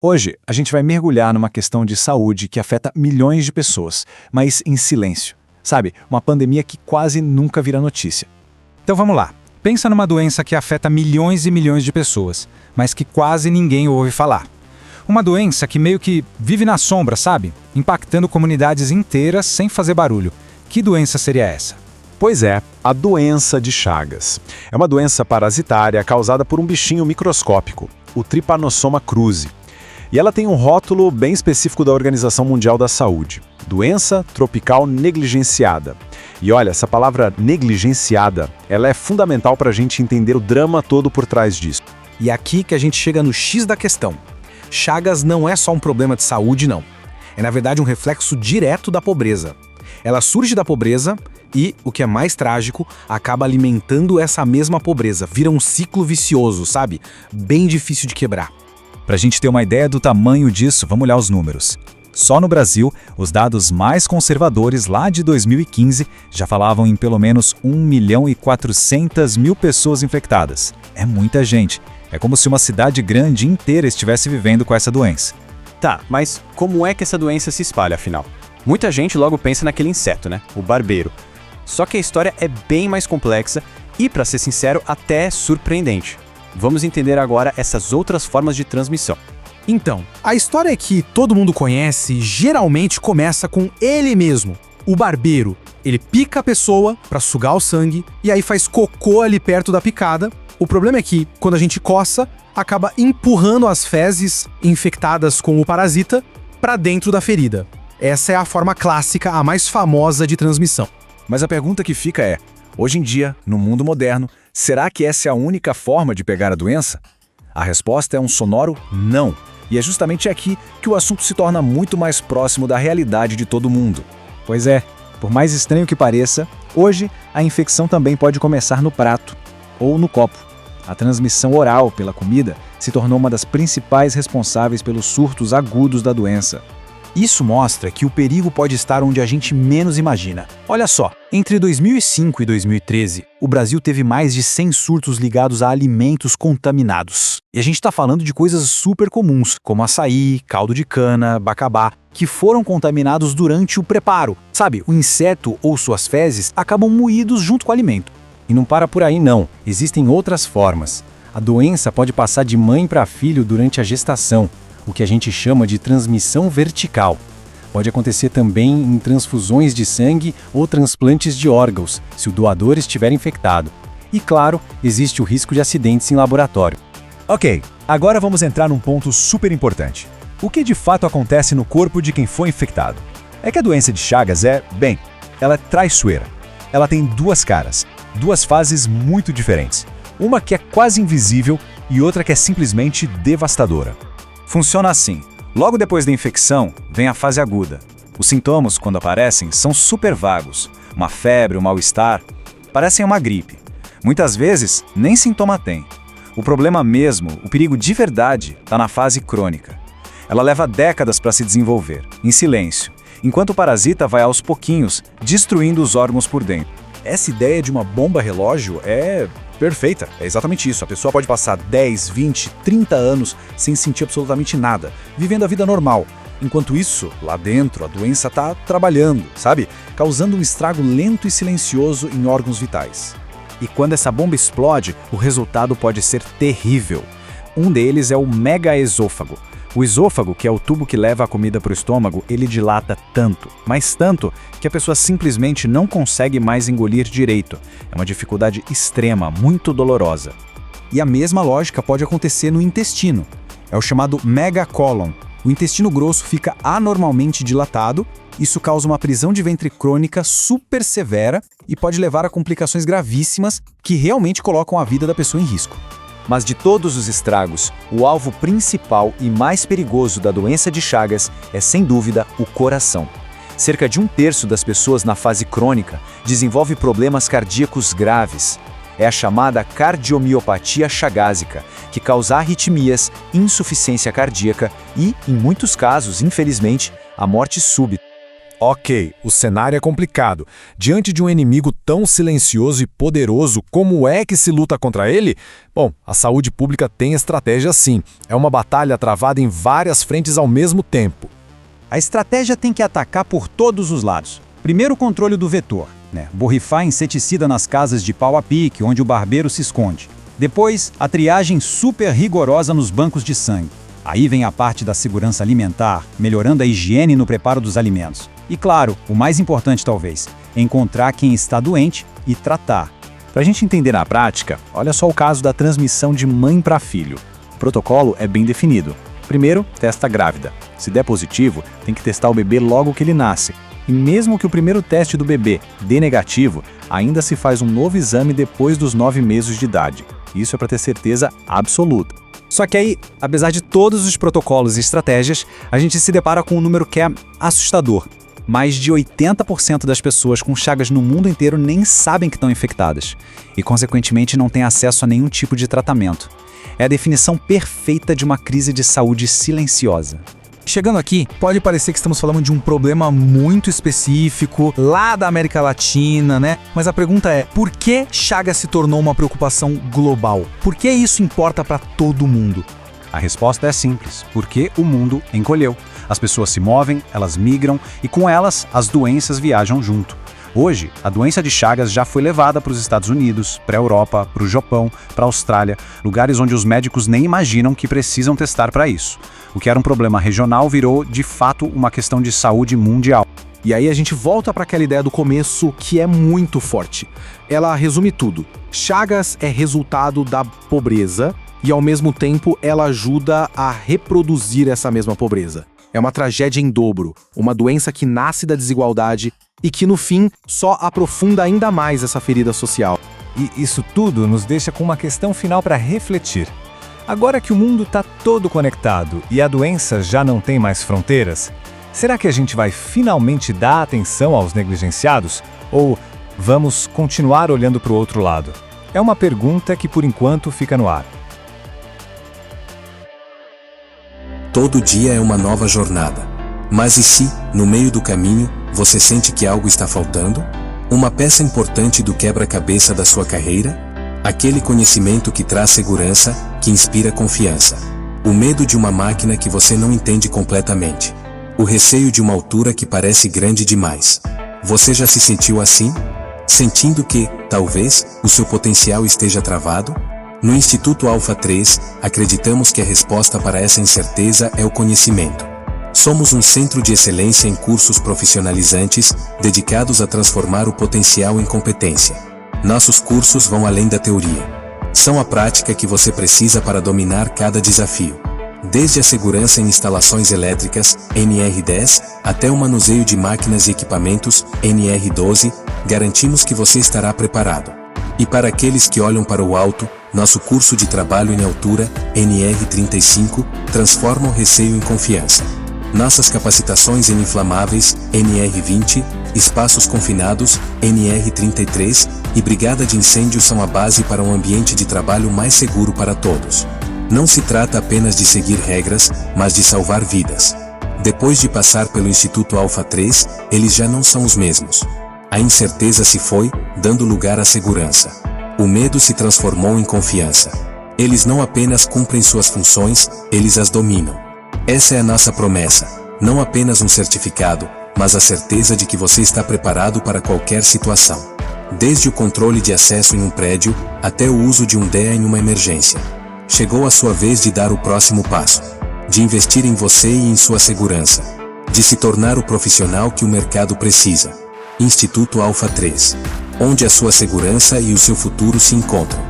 Hoje, a gente vai mergulhar numa questão de saúde que afeta milhões de pessoas, mas em silêncio. Sabe, uma pandemia que quase nunca vira notícia. Então vamos lá. Pensa numa doença que afeta milhões e milhões de pessoas, mas que quase ninguém ouve falar. Uma doença que meio que vive na sombra, sabe? Impactando comunidades inteiras sem fazer barulho. Que doença seria essa? Pois é, a doença de Chagas. É uma doença parasitária causada por um bichinho microscópico, o Trypanosoma cruzi. E ela tem um rótulo bem específico da Organização Mundial da Saúde. Doença tropical negligenciada. E olha, essa palavra negligenciada, ela é fundamental para a gente entender o drama todo por trás disso. E aqui que a gente chega no X da questão. Chagas não é só um problema de saúde, não. É, na verdade, um reflexo direto da pobreza. Ela surge da pobreza e, o que é mais trágico, acaba alimentando essa mesma pobreza. Vira um ciclo vicioso, sabe? Bem difícil de quebrar. Para a gente ter uma ideia do tamanho disso, vamos olhar os números. Só no Brasil, os dados mais conservadores lá de 2015 já falavam em pelo menos 1.400.000 pessoas infectadas. É muita gente. É como se uma cidade grande inteira estivesse vivendo com essa doença. Tá, mas como é que essa doença se espalha, afinal? Muita gente logo pensa naquele inseto, né? O barbeiro. Só que a história é bem mais complexa e, para ser sincero, até surpreendente. Vamos entender agora essas outras formas de transmissão. Então, a história que todo mundo conhece geralmente começa com ele mesmo, o barbeiro. Ele pica a pessoa para sugar o sangue e aí faz cocô ali perto da picada. O problema é que, quando a gente coça, acaba empurrando as fezes infectadas com o parasita para dentro da ferida. Essa é a forma clássica, a mais famosa de transmissão. Mas a pergunta que fica é, hoje em dia, no mundo moderno, será que essa é a única forma de pegar a doença? A resposta é um sonoro não. E é justamente aqui que o assunto se torna muito mais próximo da realidade de todo mundo. Pois é, por mais estranho que pareça, hoje a infecção também pode começar no prato ou no copo. A transmissão oral pela comida se tornou uma das principais responsáveis pelos surtos agudos da doença. Isso mostra que o perigo pode estar onde a gente menos imagina. Olha só, entre 2005 e 2013, o Brasil teve mais de 100 surtos ligados a alimentos contaminados. E a gente está falando de coisas super comuns, como açaí, caldo de cana, bacabá, que foram contaminados durante o preparo. Sabe, o inseto ou suas fezes acabam moídos junto com o alimento. E não para por aí não, existem outras formas. A doença pode passar de mãe para filho durante a gestação, o que a gente chama de transmissão vertical. Pode acontecer também em transfusões de sangue ou transplantes de órgãos, se o doador estiver infectado. E claro, existe o risco de acidentes em laboratório. Ok, agora vamos entrar num ponto super importante. O que de fato acontece no corpo de quem foi infectado? É que a doença de Chagas ela é traiçoeira. Ela tem duas caras, duas fases muito diferentes. Uma que é quase invisível e outra que é simplesmente devastadora. Funciona assim. Logo depois da infecção, vem a fase aguda. Os sintomas, quando aparecem, são super vagos. Uma febre, um mal-estar, parecem uma gripe. Muitas vezes, nem sintoma tem. O problema mesmo, o perigo de verdade, está na fase crônica. Ela leva décadas para se desenvolver, em silêncio, enquanto o parasita vai aos pouquinhos, destruindo os órgãos por dentro. Essa ideia de uma bomba relógio é perfeita. É exatamente isso. A pessoa pode passar 10, 20, 30 anos sem sentir absolutamente nada, vivendo a vida normal. Enquanto isso, lá dentro, a doença está trabalhando, sabe? Causando um estrago lento e silencioso em órgãos vitais. E quando essa bomba explode, o resultado pode ser terrível. Um deles é o megaesôfago. O esôfago, que é o tubo que leva a comida para o estômago, ele dilata tanto, mas tanto, que a pessoa simplesmente não consegue mais engolir direito. É uma dificuldade extrema, muito dolorosa. E a mesma lógica pode acontecer no intestino. É o chamado megacólon. O intestino grosso fica anormalmente dilatado, isso causa uma prisão de ventre crônica super severa e pode levar a complicações gravíssimas que realmente colocam a vida da pessoa em risco. Mas de todos os estragos, o alvo principal e mais perigoso da doença de Chagas é, sem dúvida, o coração. Cerca de 1/3 das pessoas na fase crônica desenvolve problemas cardíacos graves. É a chamada cardiomiopatia chagásica, que causa arritmias, insuficiência cardíaca e, em muitos casos, infelizmente, a morte súbita. Ok, o cenário é complicado. Diante de um inimigo tão silencioso e poderoso, como é que se luta contra ele? Bom, a saúde pública tem estratégia sim. É uma batalha travada em várias frentes ao mesmo tempo. A estratégia tem que atacar por todos os lados. Primeiro, o controle do vetor, borrifar inseticida nas casas de pau a pique, onde o barbeiro se esconde. Depois, a triagem super rigorosa nos bancos de sangue. Aí vem a parte da segurança alimentar, melhorando a higiene no preparo dos alimentos. E claro, o mais importante talvez, encontrar quem está doente e tratar. Para a gente entender na prática, olha só o caso da transmissão de mãe para filho. O protocolo é bem definido. Primeiro, testa a grávida. Se der positivo, tem que testar o bebê logo que ele nasce. E mesmo que o primeiro teste do bebê dê negativo, ainda se faz um novo exame depois dos 9 meses de idade. Isso é para ter certeza absoluta. Só que aí, apesar de todos os protocolos e estratégias, a gente se depara com um número que é assustador. Mais de 80% das pessoas com chagas no mundo inteiro nem sabem que estão infectadas e, consequentemente, não têm acesso a nenhum tipo de tratamento. É a definição perfeita de uma crise de saúde silenciosa. Chegando aqui, pode parecer que estamos falando de um problema muito específico, lá da América Latina, né? Mas a pergunta é, por que Chagas se tornou uma preocupação global? Por que isso importa para todo mundo? A resposta é simples, porque o mundo encolheu. As pessoas se movem, elas migram e com elas as doenças viajam junto. Hoje, a doença de Chagas já foi levada para os Estados Unidos, para a Europa, para o Japão, para a Austrália, lugares onde os médicos nem imaginam que precisam testar para isso. O que era um problema regional virou, de fato, uma questão de saúde mundial. E aí a gente volta para aquela ideia do começo que é muito forte. Ela resume tudo. Chagas é resultado da pobreza e, ao mesmo tempo, ela ajuda a reproduzir essa mesma pobreza. É uma tragédia em dobro, uma doença que nasce da desigualdade e que, no fim, só aprofunda ainda mais essa ferida social. E isso tudo nos deixa com uma questão final para refletir. Agora que o mundo está todo conectado e a doença já não tem mais fronteiras, será que a gente vai finalmente dar atenção aos negligenciados? Ou vamos continuar olhando para o outro lado? É uma pergunta que, por enquanto, fica no ar. Todo dia é uma nova jornada. Mas e se, no meio do caminho, você sente que algo está faltando? Uma peça importante do quebra-cabeça da sua carreira? Aquele conhecimento que traz segurança, que inspira confiança. O medo de uma máquina que você não entende completamente. O receio de uma altura que parece grande demais. Você já se sentiu assim? Sentindo que, talvez, o seu potencial esteja travado? No Instituto Alpha 3, acreditamos que a resposta para essa incerteza é o conhecimento. Somos um centro de excelência em cursos profissionalizantes, dedicados a transformar o potencial em competência. Nossos cursos vão além da teoria. São a prática que você precisa para dominar cada desafio. Desde a segurança em instalações elétricas, NR10, até o manuseio de máquinas e equipamentos, NR12, garantimos que você estará preparado. E para aqueles que olham para o alto, nosso curso de trabalho em altura, NR35, transforma o receio em confiança. Nossas capacitações em inflamáveis, NR20, espaços confinados, NR33 e brigada de incêndio são a base para um ambiente de trabalho mais seguro para todos. Não se trata apenas de seguir regras, mas de salvar vidas. Depois de passar pelo Instituto Alpha 3, eles já não são os mesmos. A incerteza se foi, dando lugar à segurança. O medo se transformou em confiança. Eles não apenas cumprem suas funções, eles as dominam. Essa é a nossa promessa, não apenas um certificado, mas a certeza de que você está preparado para qualquer situação. Desde o controle de acesso em um prédio, até o uso de um DEA em uma emergência. Chegou a sua vez de dar o próximo passo. De investir em você e em sua segurança. De se tornar o profissional que o mercado precisa. Instituto Alpha 3. Onde a sua segurança e o seu futuro se encontram.